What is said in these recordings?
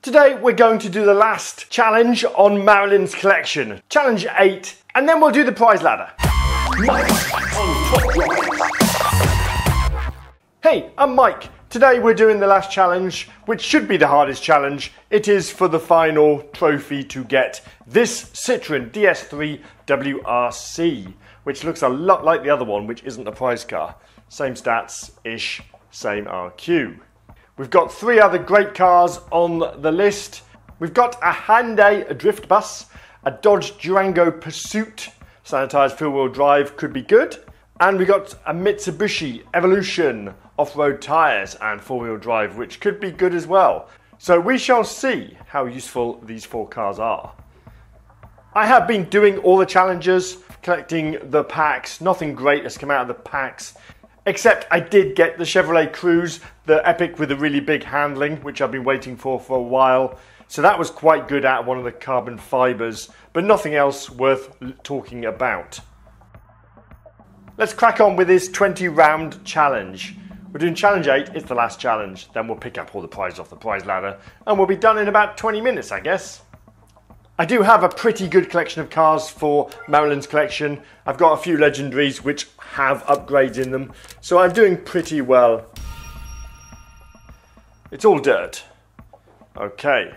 Today we're going to do the last challenge on Marilyns Collection, challenge 8, and then we'll do the prize ladder. Hey, I'm Mike. Today we're doing the last challenge, which should be the hardest challenge. It is for the final trophy to get this Citroen DS3 WRC, which looks a lot like the other one, which isn't a prize car. Same stats-ish, same RQ. We've got 3 other great cars on the list. We've got a Hyundai drift bus, a Dodge Durango Pursuit, sanitised four-wheel drive could be good, and we got a Mitsubishi Evolution off-road tyres and four-wheel drive, which could be good as well. So we shall see how useful these 4 cars are. I have been doing all the challenges, collecting the packs. Nothing great has come out of the packs, except I did get the Chevrolet Cruze, the Epic with the really big handling, which I've been waiting for a while. So that was quite good out of one of the carbon fibres, but nothing else worth talking about. Let's crack on with this 20-round challenge. We're doing challenge 8, it's the last challenge. Then we'll pick up all the prizes off the prize ladder, and we'll be done in about 20 minutes, I guess. I do have a pretty good collection of cars for Marilyns Collection. I've got a few legendaries which have upgrades in them, so I'm doing pretty well. It's all dirt. Okay,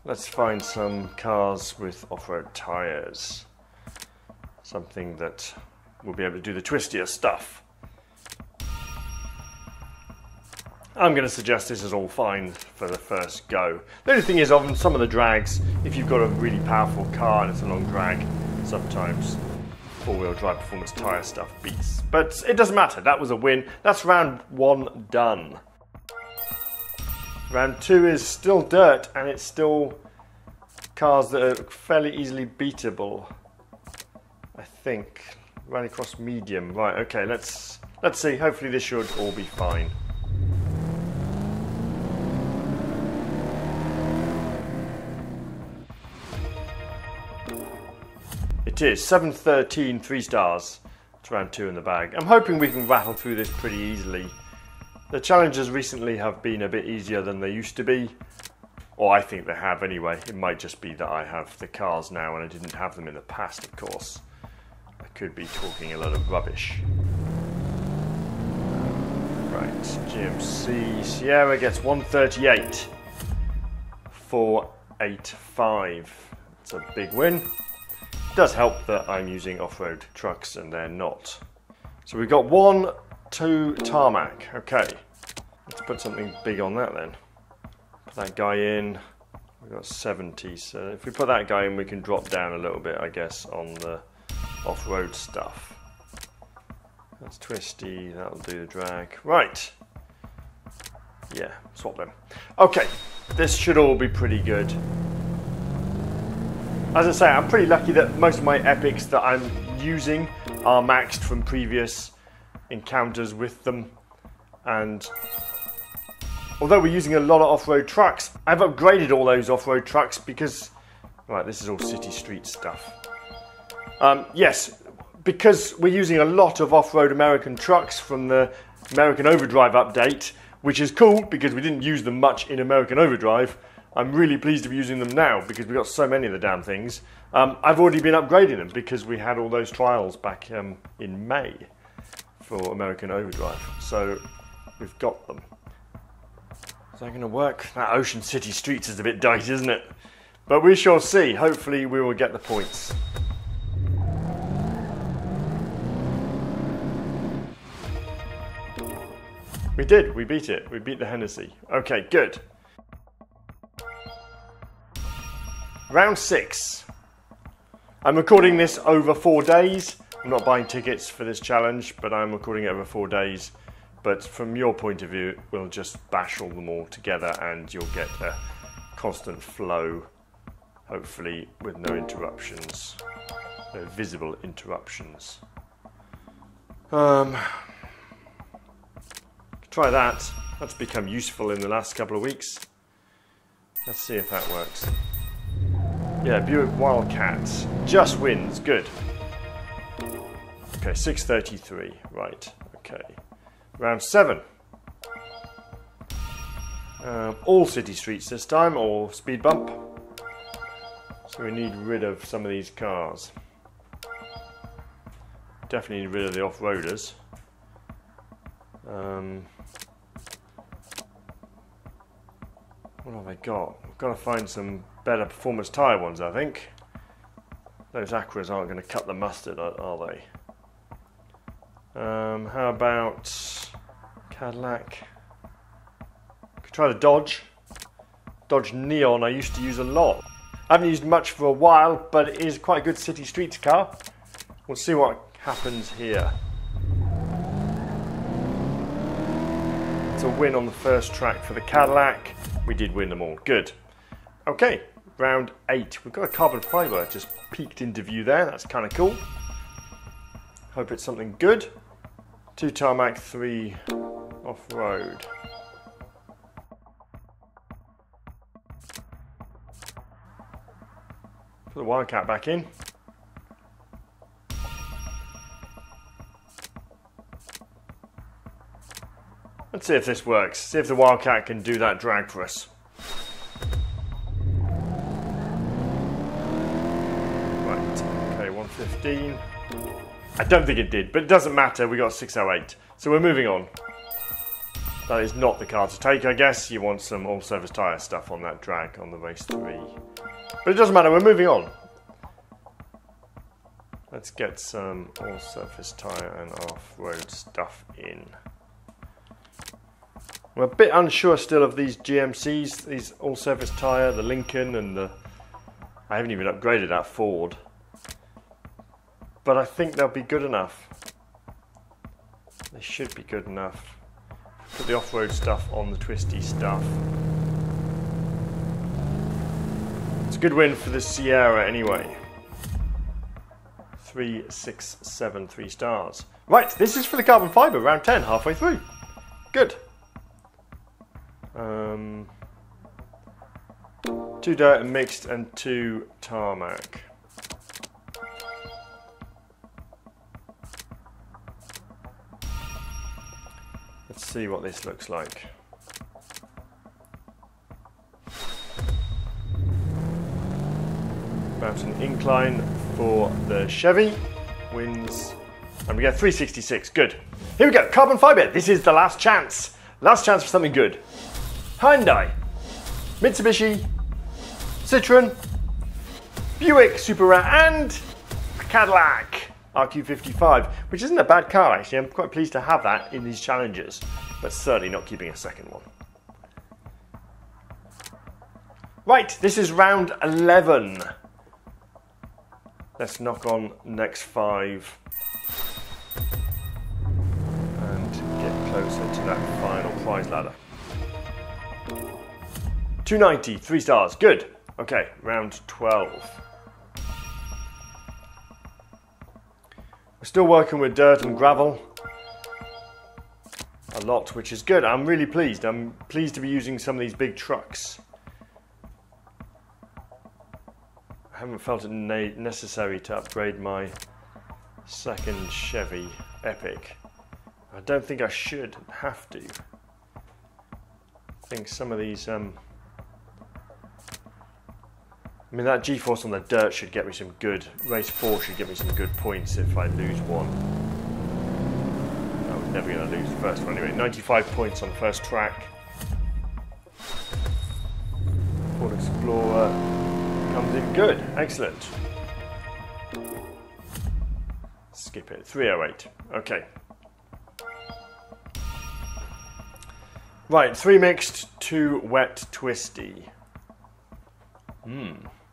let's find some cars with off-road tyres. Something that will be able to do the twistier stuff. I'm going to suggest this is all fine for the first go. The only thing is, on some of the drags, if you've got a really powerful car and it's a long drag, sometimes four-wheel drive performance tyre stuff beats. But it doesn't matter, that was a win. That's round 1 done. Round 2 is still dirt, and it's still cars that are fairly easily beatable, I think. Run across medium. Right, okay, let's see. Hopefully this should all be fine. It is 713, 3 stars. It's round 2 in the bag. I'm hoping we can rattle through this pretty easily. The challenges recently have been a bit easier than they used to be. Or I think they have anyway. It might just be that I have the cars now and I didn't have them in the past, of course. I could be talking a lot of rubbish. Right, GMC Sierra gets 138. 485. It's a big win. It does help that I'm using off-road trucks and they're not. So we've got 1, 2 tarmac. Okay, let's put something big on that then. Put that guy in. We've got 70, so if we put that guy in we can drop down a little bit, I guess, on the off-road stuff. That's twisty, that'll do the drag. Right. Yeah, swap them. Okay, this should all be pretty good. As I say, I'm pretty lucky that most of my epics that I'm using are maxed from previous encounters with them. And although we're using a lot of off-road trucks, I've upgraded all those off-road trucks because... Right, this is all city street stuff. Yes, because we're using a lot of off-road American trucks from the American Overdrive update, which is cool because we didn't use them much in American Overdrive. I'm really pleased to be using them now because we've got so many of the damn things. I've already been upgrading them because we had all those trials back in May for American Overdrive. So we've got them. Is that going to work? That Ocean City Streets is a bit dicey, isn't it? But we shall see. Hopefully we will get the points. We did. We beat it. We beat the Hennessy. Okay, good. Round 6. I'm recording this over 4 days. I'm not buying tickets for this challenge, but I'm recording it over 4 days. But from your point of view, we'll just bash all them all together and you'll get a constant flow, hopefully with no interruptions, no visible interruptions. Try that. That's become useful in the last couple of weeks. Let's see if that works. Yeah, Buick Wildcat just wins. Good. Okay, 633. Right. Okay. Round 7. All city streets this time, or speed bump. So we need rid of some of these cars. Definitely need rid of the off-roaders. What have I got? I've got to find some better performance tyre ones, I think. Those Acras aren't going to cut the mustard, are they? How about Cadillac? Could try the Dodge. Dodge Neon I used to use a lot. I haven't used much for a while, but it is quite a good city streets car. We'll see what happens here. It's a win on the first track for the Cadillac. We did win them all. Good. Okay, round 8. We've got a carbon fibre just peeked into view there. That's kind of cool. Hope it's something good. 2 tarmac, 3 off-road. Put the Wildcat back in. Let's see if this works. See if the Wildcat can do that drag for us. Right, okay, 115. I don't think it did, but it doesn't matter. We got 608. So we're moving on. That is not the car to take, I guess. You want some all-surface tyre stuff on that drag on the race 3. But it doesn't matter, we're moving on. Let's get some all-surface tyre and off-road stuff in. I'm a bit unsure still of these GMCs, these all-surface tyre, the Lincoln and the... I haven't even upgraded that Ford. But I think they'll be good enough. They should be good enough. Put the off-road stuff on the twisty stuff. It's a good win for the Sierra anyway. 3, 6, 7, 3 stars. Right, this is for the carbon fibre, round 10, halfway through. Good. 2 dirt and mixed and 2 tarmac. Let's see what this looks like. Mountain incline for the Chevy. Wins. And we get 366. Good. Here we go. Carbon fibre. This is the last chance. Last chance for something good. Hyundai, Mitsubishi, Citroen, Buick Super Rare, and Cadillac RQ55, which isn't a bad car actually. I'm quite pleased to have that in these challenges, but certainly not keeping a second one. Right, this is round 11. Let's knock on next 5 and get closer to that final prize ladder. 290, 3 stars, good. Okay, round 12. We're still working with dirt and gravel a lot, which is good. I'm really pleased. I'm pleased to be using some of these big trucks. I haven't felt it necessary to upgrade my second Chevy Epic. I don't think I should have to. I think some of these I mean, that G-force on the dirt should get me some good... Race 4 should get me some good points if I lose one. I was never going to lose the first one anyway. 95 points on the first track. Ford Explorer comes in good. Excellent. Skip it. 308. Okay. Right, 3 mixed, 2 wet twisty.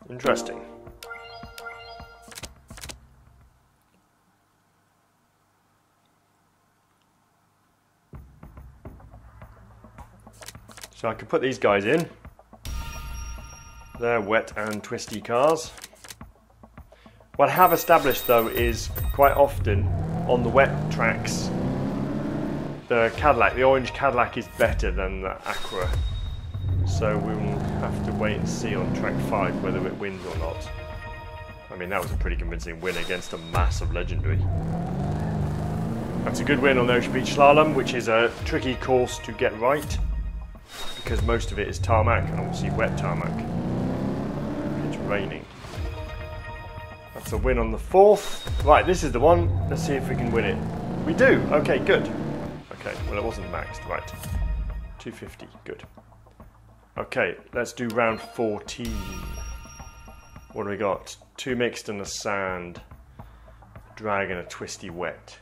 Interesting. So I could put these guys in. They're wet and twisty cars. What I have established though is quite often on the wet tracks, the Cadillac, the orange Cadillac is better than the Acura. So we will have to wait and see on track 5 whether it wins or not. I mean, that was a pretty convincing win against a massive legendary. That's a good win on the Ocean Beach Slalom, which is a tricky course to get right, because most of it is tarmac, and obviously wet tarmac. It's raining. That's a win on the 4th. Right, this is the one. Let's see if we can win it. We do. Okay, good. Okay, well it wasn't maxed. Right. 250. Good. Okay, let's do round 14. What do we got? 2 mixed and a sand. Drag and a twisty wet.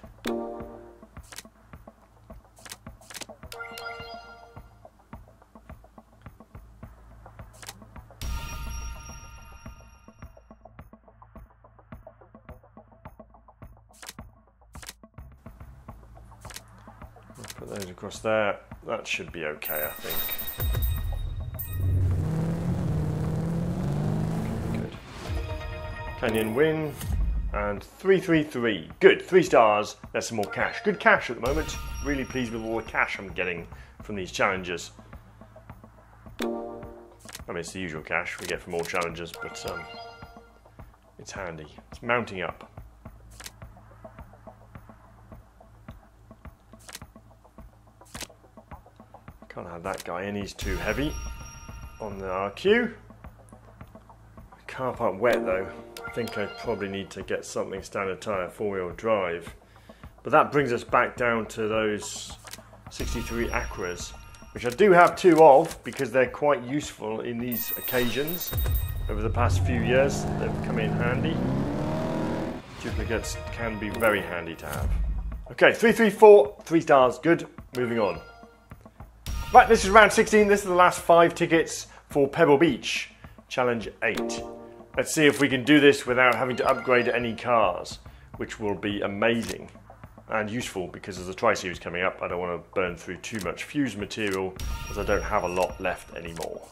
Put those across there. That should be okay, I think. Okay, good. Canyon win. And 333. Good. 3 stars. There's some more cash. Good cash at the moment. Really pleased with all the cash I'm getting from these challenges. I mean, it's the usual cash we get from all challenges, but it's handy. It's mounting up. Can't have that guy in, he's too heavy on the RQ. Car park wet though. I think I probably need to get something standard tyre, 4-wheel drive. But that brings us back down to those 63 Acras, which I do have 2 of because they're quite useful in these occasions. Over the past few years, they've come in handy. Duplicates can be very handy to have. Okay, 334, 3 stars, good. Moving on. Right, this is round 16. This is the last 5 tickets for Pebble Beach, Challenge 8. Let's see if we can do this without having to upgrade any cars, which will be amazing and useful because as the Tri-Series coming up, I don't want to burn through too much fuse material as I don't have a lot left anymore.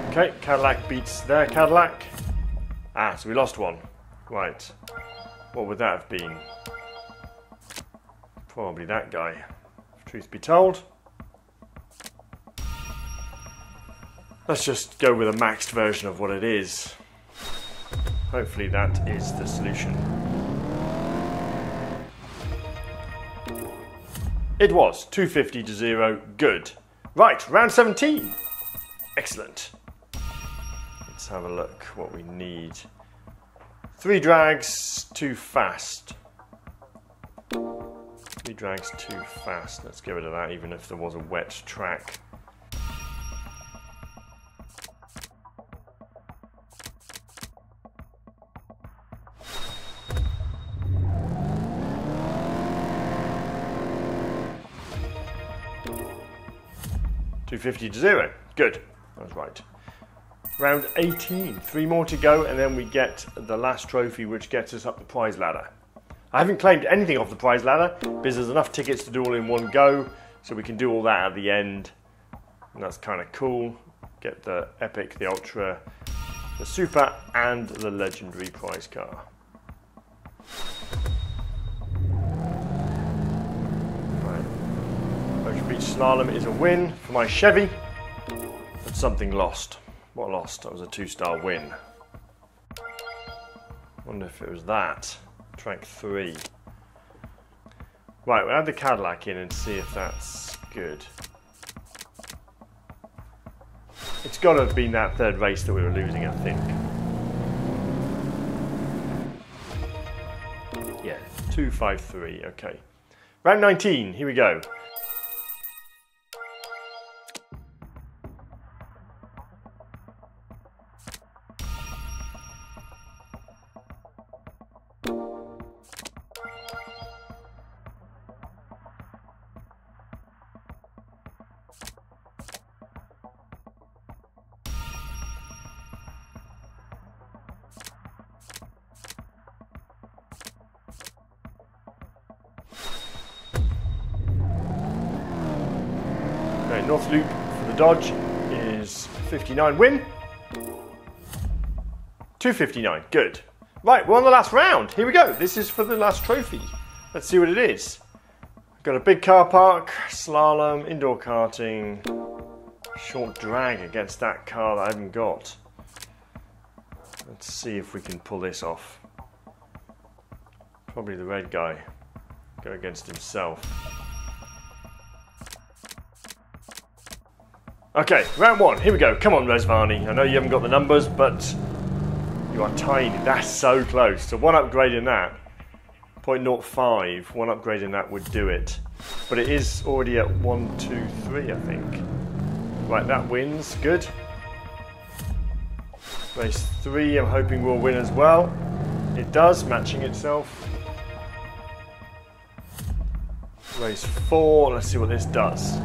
Okay, Cadillac beats their Cadillac. Ah, so we lost one. Right. What would that have been? Probably that guy, if truth be told. Let's just go with a maxed version of what it is. Hopefully that is the solution. It was 250 to 0, good. Right, round 17. Excellent. Let's have a look what we need. 3 drags, too fast. 3 drags too fast. Let's get rid of that, even if there was a wet track. $250 to 0. Good. That was right. Round 18. 3 more to go, and then we get the last trophy, which gets us up the prize ladder. I haven't claimed anything off the prize ladder because there's enough tickets to do all in one go, so we can do all that at the end, and that's kind of cool. Get the Epic, the Ultra, the Super, and the Legendary prize car. Right. Motor Beach Slalom is a win for my Chevy, but something lost. What lost? That was a 2-star win. Wonder if it was that. Track 3. Right, we'll add the Cadillac in and see if that's good. It's got to have been that 3rd race that we were losing, I think. Yeah, 253, okay. Round 19, here we go. Okay, North Loop for the Dodge is 59 win. 259, good. Right, we're on the last round. Here we go. This is for the last trophy. Let's see what it is. Got a big car park, slalom, indoor karting, short drag against that car that I haven't got. Let's see if we can pull this off. Probably the red guy. go against himself. Okay, round one. Here we go. Come on, Rezvani. I know you haven't got the numbers, but you are tiny. That's so close. So one upgrade in that, 0.05. One upgrade in that would do it. But it is already at 1, 2, 3, I think. Right, that wins. Good. Race 3, I'm hoping will win as well. It does, matching itself. Race 4, let's see what this does.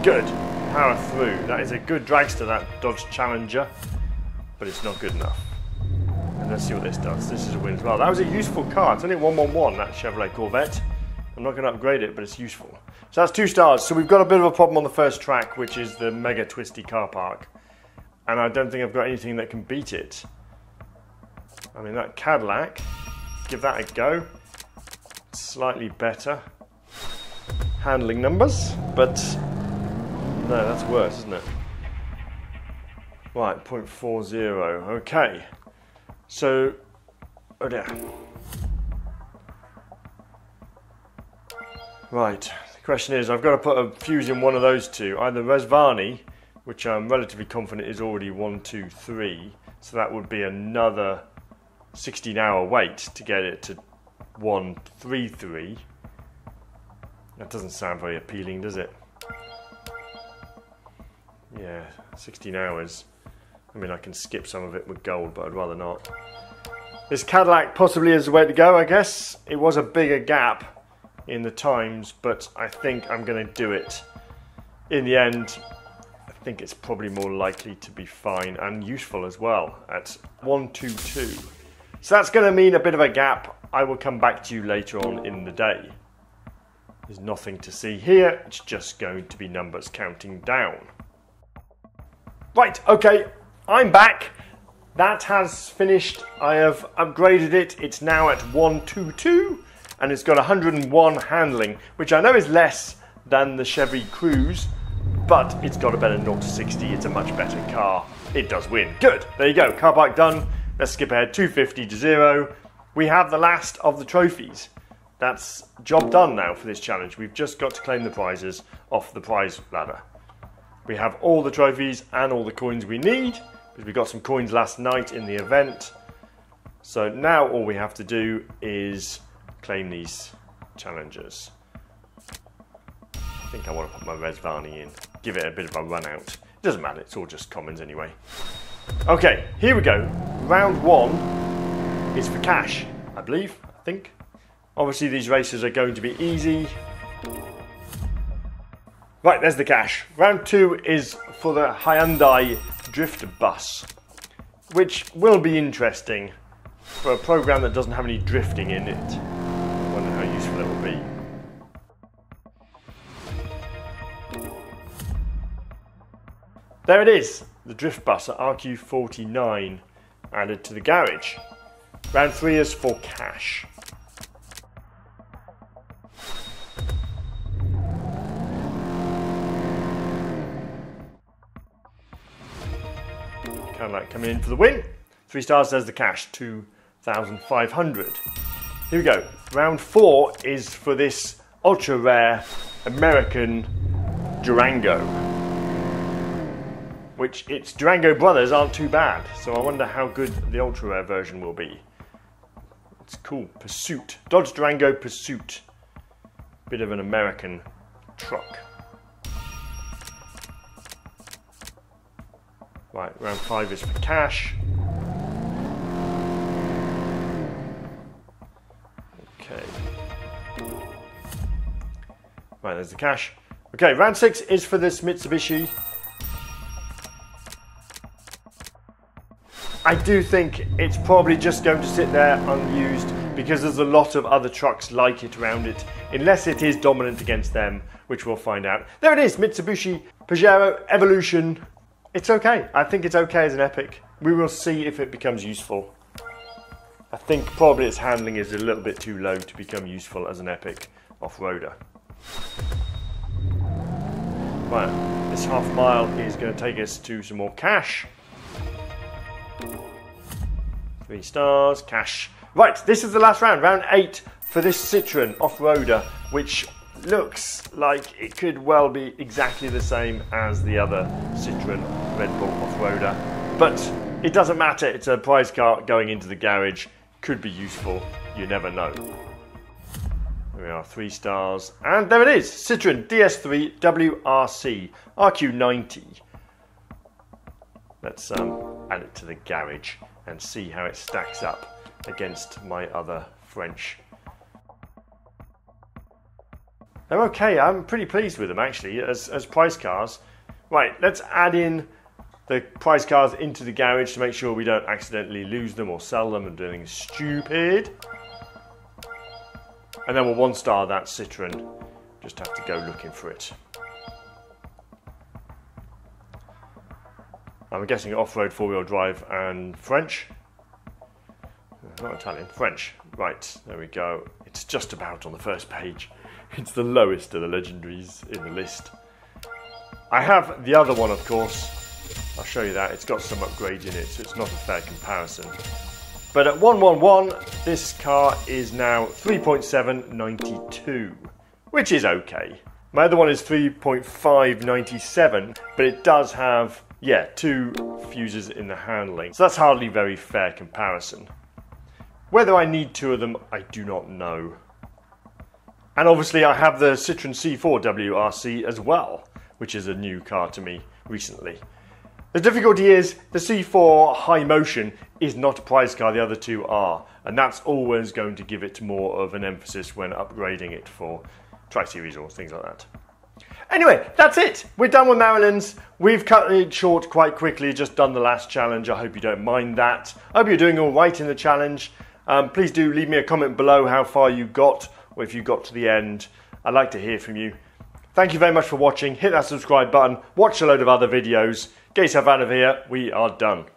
Good. Power through. That is a good dragster, that Dodge Challenger, but it's not good enough. And let's see what this does. This is a win as well. That was a useful car. It's only 111, that Chevrolet Corvette. I'm not going to upgrade it, but it's useful. So that's 2 stars. So we've got a bit of a problem on the first track, which is the mega twisty car park. And I don't think I've got anything that can beat it. I mean, that Cadillac, give that a go. Slightly better handling numbers, but no, that's worse, isn't it? Right, 0.40. Okay. So, oh dear. Right, the question is, I've got to put a fuse in one of those two. Either Rezvani, which I'm relatively confident is already 1, 2, 3. So that would be another 16-hour wait to get it to 1, 3, 3. That doesn't sound very appealing, does it? Yeah, 16 hours. I mean, I can skip some of it with gold, but I'd rather not. This Cadillac possibly is the way to go, I guess. It was a bigger gap in the times, but I think I'm going to do it. In the end, I think it's probably more likely to be fine and useful as well at 122. So that's going to mean a bit of a gap. I will come back to you later on in the day. There's nothing to see here. It's just going to be numbers counting down. Right, okay, I'm back. That has finished. I have upgraded it. It's now at 122 and it's got 101 handling, which I know is less than the Chevy Cruze, but it's got a better 0 to 60. It's a much better car. It does win. Good. There you go. Car park done. Let's skip ahead. 250 to 0. We have the last of the trophies. That's job done now for this challenge. We've just got to claim the prizes off the prize ladder. We have all the trophies and all the coins we need, because we got some coins last night in the event. So now all we have to do is claim these challenges. I think I want to put my Rezvani in, give it a bit of a run out. It doesn't matter, it's all just commons anyway. Okay, here we go. Round 1 is for cash, I believe, I think. Obviously these races are going to be easy. Right, there's the cash. Round 2 is for the Hyundai Drift Bus, which will be interesting for a program that doesn't have any drifting in it. I wonder how useful it will be. There it is, the Drift Bus at RQ49 added to the garage. Round 3 is for cash. Cadillac coming in for the win. 3 stars, there's the cash, 2,500. Here we go. Round 4 is for this ultra rare American Durango, which its Durango brothers aren't too bad. So I wonder how good the ultra rare version will be. It's cool. Pursuit. Dodge Durango Pursuit. Bit of an American truck. Right, round 5 is for cash. Okay. Right, there's the cash. Okay, round 6 is for this Mitsubishi. I do think it's probably just going to sit there unused because there's a lot of other trucks like it around it, unless it is dominant against them, which we'll find out. There it is, Mitsubishi Pajero Evolution. It's okay. I think it's okay as an epic. We will see if it becomes useful. I think probably its handling is a little bit too low to become useful as an epic off-roader. Right, this half mile is going to take us to some more cash. 3 stars, cash. Right, this is the last round, round 8 for this Citroen off-roader, which looks like it could well be exactly the same as the other Citroen Red Bull off-roader. But it doesn't matter, it's a prize car going into the garage. Could be useful, you never know. There we are, 3 stars. And there it is, Citroen DS3 WRC RQ90. Let's add it to the garage and see how it stacks up against my other French. They're okay, I'm pretty pleased with them actually as prize cars. Right, let's add in the prize cars into the garage to make sure we don't accidentally lose them or sell them and do anything stupid. And then we'll 1-star that Citroen. Just have to go looking for it. I'm guessing off-road, 4-wheel drive and French. Not Italian, French. Right, there we go. It's just about on the first page. It's the lowest of the legendaries in the list. I have the other one, of course. I'll show you that. It's got some upgrades in it, so it's not a fair comparison. But at 111, this car is now 3.792, which is okay. My other one is 3.597, but it does have, 2 fuses in the handling. So that's hardly very fair comparison. Whether I need 2 of them, I do not know. And obviously I have the Citroen C4 WRC as well, which is a new car to me recently. The difficulty is the C4 High Motion is not a prize car, the other 2 are. And that's always going to give it more of an emphasis when upgrading it for Tri-Series or things like that. Anyway, that's it. We're done with Marilyns. We've cut it short quite quickly, just done the last challenge. I hope you don't mind that. I hope you're doing all right in the challenge. Please do leave me a comment below how far you got, or if you got to the end. I'd like to hear from you. Thank you very much for watching. Hit that subscribe button. Watch a load of other videos. Get yourself out of here. We are done.